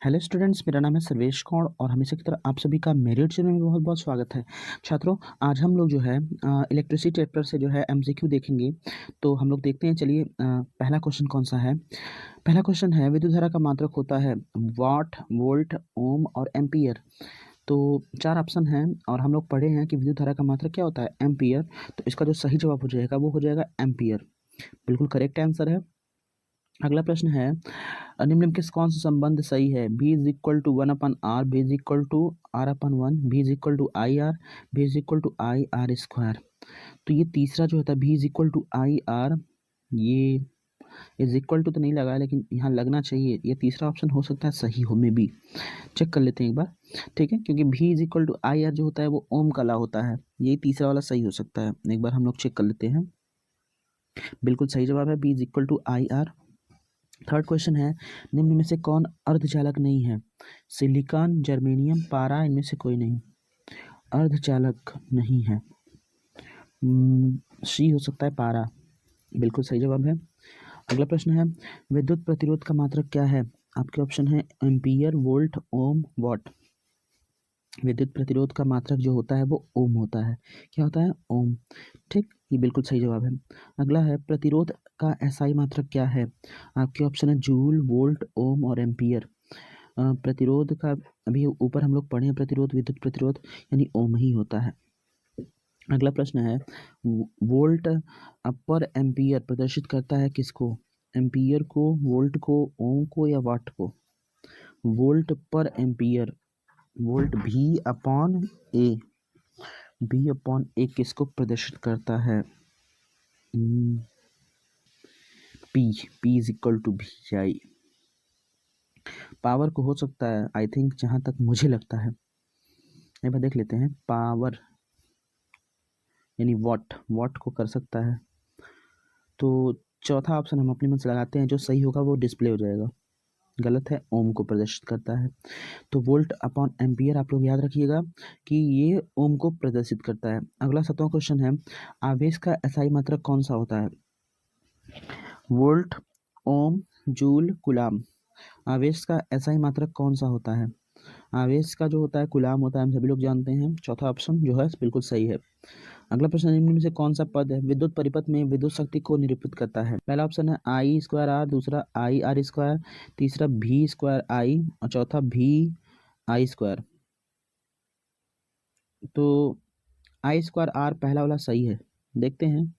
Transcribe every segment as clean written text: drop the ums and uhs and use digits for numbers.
Hello students, मेरा नाम है सर्वेश कौर और हमेशा की तरह आप सभी का मेरिट चैनल में बहुत बहुत स्वागत है। छात्रों, आज हम लोग जो है इलेक्ट्रिसिटी चैप्टर से जो है एमसीक्यू देखेंगे। तो हम लोग देखते हैं, चलिए पहला क्वेश्चन कौन सा है। पहला क्वेश्चन है, विद्युत धारा का मात्रक होता है वाट, वोल्ट, ओम और एम्पियर। तो चार ऑप्शन हैं और हम लोग पढ़े हैं कि विद्युत धारा का मात्रक क्या होता है, एम्पियर। तो इसका जो सही जवाब हो जाएगा वो हो जाएगा एम्पियर। बिल्कुल करेक्ट आंसर है। अगला प्रश्न है, निम्नलिखित में कौन सा संबंध सही है। B is equal to 1/r, B is equal to r/1, B is equal to I R, B is equal to I R square. तो ये तीसरा जो होता है B is equal to I R, ये इज इक्वल टू तो नहीं लगा है लेकिन यहाँ लगना चाहिए। ये तीसरा ऑप्शन हो सकता है सही हो, में भी चेक कर लेते हैं एक बार, ठीक है। क्योंकि भी is equal to I R जो होता है वो ओम का लॉ होता है, ये तीसरा वाला सही हो सकता है। एक बार हम लोग चेक कर लेते हैं। बिल्कुल सही जवाब है B is equal to I R. Third question है, निम्न में से कौन अर्धचालक नहीं है। सिलिकॉन, जर्मेनियम, पारा, इनमें से कोई नहीं अर्धचालक नहीं है। सी हो सकता है पारा, बिल्कुल सही जवाब है। अगला प्रश्न है, विद्युत प्रतिरोध का मात्रक क्या है। आपके ऑप्शन है एम्पियर, वोल्ट, ओम, वॉट। विद्युत प्रतिरोध का मात्रक जो होता है वो ओम होता है। क्या होता है, ओम, ठीक, ये बिल्कुल सही जवाब है। अगला है, प्रतिरोध का एसआई मात्रक क्या है। आपके ऑप्शन है जूल, वोल्ट, ओम और एम्पियर। प्रतिरोध का अभी ऊपर हम लोग पढ़े हैं, प्रतिरोध, विद्युत प्रतिरोध यानी ओम ही होता है। अगला प्रश्न है, वोल्ट पर एम्पियर प्रदर्शित करता है किसको। एम्पियर को, वोल्ट को, ओम को या वाट को। वोल्ट पर एम्पियर, वोल्ट भी अपॉन ए, बी अपॉन ए किसको प्रदर्शित करता है। पी इज इक्वल टू भी आई। पावर को हो सकता है, आई थिंक, जहां तक मुझे लगता है। एक बार देख लेते हैं। पावर यानी वॉट, वॉट को कर सकता है। तो चौथा ऑप्शन हम अपने मन से लगाते हैं, जो सही होगा वो डिस्प्ले हो जाएगा। गलत है, ओम को प्रदर्शित करता है। तो वोल्ट अपॉन एम्पियर आप लोग याद रखिएगा कि ये ओम को प्रदर्शित करता है। अगला 7वां क्वेश्चन है, आवेश का एसआई मात्रक कौन सा होता है। वोल्ट, ओम, जूल, कूलाम। आवेश का एसआई मात्रक कौन सा होता है। आवेश का जो होता है कूलाम होता है, हम सभी लोग जानते हैं। चौथा ऑप्शन जो है बिल्कुल सही है। अगला प्रश्न, निम्न में से कौन सा पद है विद्युत परिपथ में विद्युत शक्ति को निरूपित करता है। पहला ऑप्शन है आई स्क्वायर आर, दूसरा आई आर स्क्वायर, तीसरा भी स्क्वायर आई और चौथा भी आई स्क्वायर। तो आई स्क्वायर आर पहला वाला सही है, देखते हैं।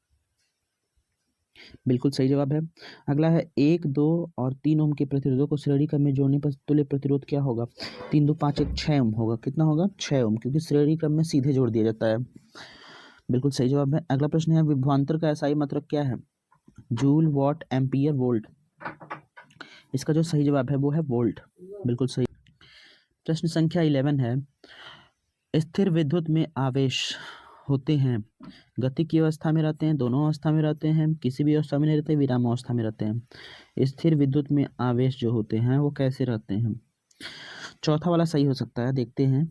बिल्कुल सही जवाब है। अगला है, 1, 2 और 3 ओम के प्रतिरोधों को श्रेणी क्रम में जोड़ने पर तुल्य प्रतिरोध क्या होगा। 3, 2, 5, 1, 6 ओम होगा। कितना होगा, 6 ओम, क्योंकि श्रेणी क्रम में सीधे जोड़ दिया जाता है। बिल्कुल सही जवाब है। अगला प्रश्न है, विभवांतर का एसआई मात्रक क्या है। Joule, what, ampere, volt. इसका जो सही जवाब है वो है वोल्ट, बिल्कुल सही। प्रश्न संख्या 11 है, स्थिर विद्युत में आवेश होते हैं, गति की अवस्था में रहते हैं, दोनों अवस्था में रहते हैं, किसी भी अवस्था में नहीं रहते, विराम अवस्था में रहते हैं। स्थिर विद्युत में आवेश जो होते हैं वो कैसे रहते हैं। चौथा वाला सही हो सकता है, देखते हैं।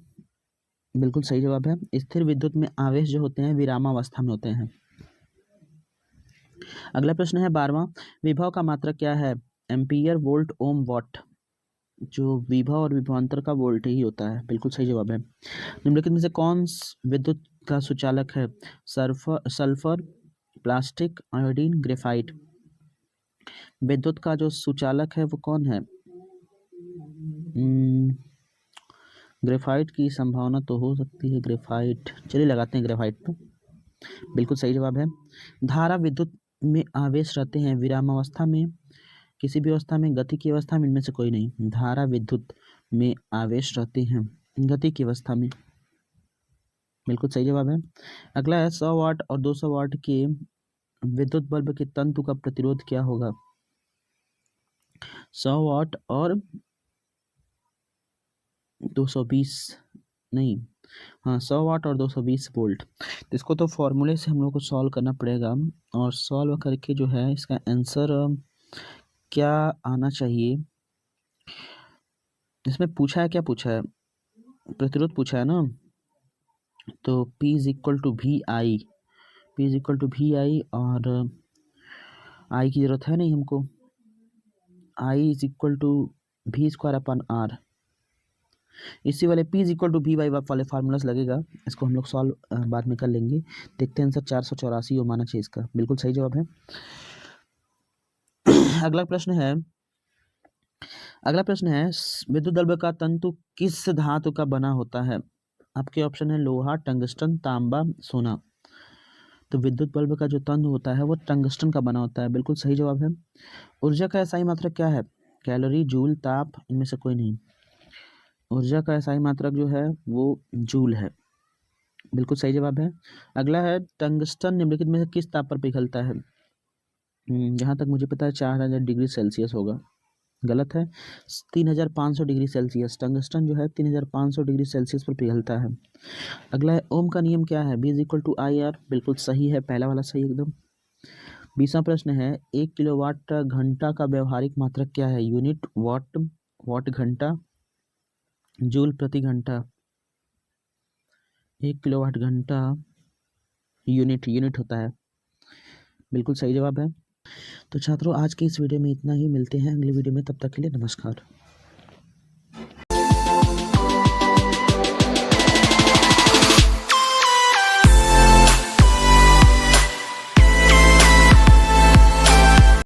बिल्कुल सही जवाब है, स्थिर विद्युत में आवेश जो होते हैं विरामावस्था में होते हैं। अगला प्रश्न है 12वां, विभव का मात्रक क्या है। Ampere, volt, ohm, watt. जो विभव और विभवांतर का वोल्ट ही होता है, बिल्कुल सही जवाब है। निम्नलिखित में से कौन विद्युत का सुचालक है। Sulphur, plastic, iodine, graphite. विद्युत का जो सुचालक है वो कौन है। ग्रेफाइट की संभावना तो हो सकती है, ग्रेफाइट, चलिए लगाते हैं ग्रेफाइट पर। बिल्कुल सही जवाब है। धारा विद्युत में आवेश रहते हैं विरामावस्था में, किसी भी अवस्था में, गति की अवस्था में, इनमें से कोई नहीं। धारा विद्युत में आवेश रहते हैं गति की अवस्था में, बिल्कुल सही जवाब है। अगला है, 100 वाट और 200 वाट के विद्युत बल्ब के तंतु का प्रतिरोध क्या होगा। 100 वाट और 220 नहीं, हाँ 100 वाट और 220 वोल्ट। तो इसको तो फॉर्मूले से हम लोग को सॉल्व करना पड़ेगा, और सॉल्व करके जो है इसका आंसर क्या आना चाहिए। इसमें पूछा है, क्या पूछा है, प्रतिरोध पूछा है ना। तो P is equal to V I, P is equal to V I, और I की ज़रूरत है नहीं हमको। I is equal to V square upon R. इसी वाले P is equal to V by वाले फार्मूलाज लगेगा, इसको हम लोग सॉल्व बाद में कर लेंगे। देखते हैं आंसर 484 हो माना चाहिए इसका, बिल्कुल सही जवाब है। अगला प्रश्न है विद्युत बल्ब का तंतु किस धातु का बना होता है? आपके ऑप्शन है लोहा, टंगस्टन, तांबा, सोना। तो विद्युत बल्ब का जो तंतु होता है वो टंगस्टन का बना होता है, बिल्कुल सही जवाब है। ऊर्जा का एसआई मात्रक क्या है? कैलोरी, जूल, ताप, इनमें से कोई नहीं। ऊर्जा का एसआई मात्रक जो है वो जूल है, बिल्कुल सही जवाब है। अगला है टंगस्टन निम्नलिखित में से किस ताप पर पिघलता है? जहाँ तक मुझे पता है 4000 डिग्री सेल्सियस होगा, गलत है। 3500 डिग्री सेल्सियस, टंगस्टन जो है 3500 डिग्री सेल्सियस पर पिघलता है। अगला है ओम का नियम क्या है? B is equal to I R, बिल्कुल सही है, पहला वाला सही एकदम। 20वां प्रश्न है 1 किलोवाट घंटा का व्यवहारिक मात्रक क्या है? यूनिट, वाट, वाट घंटा, जूल प्रति घंटा। 1 किलोवाट घंटा यूनिट होता है, बिल्कुल सही जवाब है। तो छात्रों आज की इस वीडियो में इतना ही, मिलते हैं अगली वीडियो में, तब तक के लिए नमस्कार।